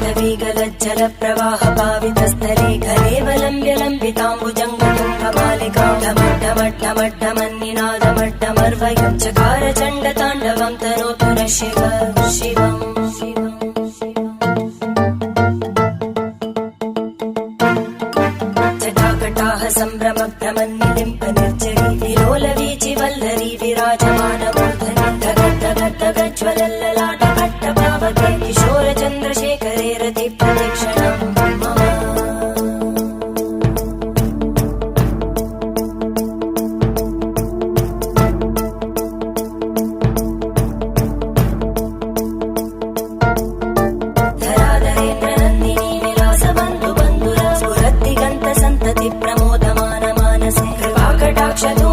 ताटवीगलज्जल प्रवाह पावितस्थले कलेवलम्ब्य लम्बिताम्बुजङ्गतुङ्गमालिकां ढमड्ढमड्ढमड्ढमन्निनादमड्ढमर्वयं चकार चण्डताण्डवं तनोतु नः शिवम् जटाकटाह सम्भ्रमभ्रमन्निलिम्प निर्जरी विलोलवीचि वल्लरी विराजमानमूर्धनि धगद्धगद्धगज्ज्वलल्ललाटकट्टपावके किशोरचन्द्रशेखरे रतिप्रदक्षिणम् धराधरेन्द्रनन्दिनी विलासबन्धु बन्धुरा स्फुरद्दिगन्त सन्तति प्रमोदमान मानसे कृपाकटाक्षतो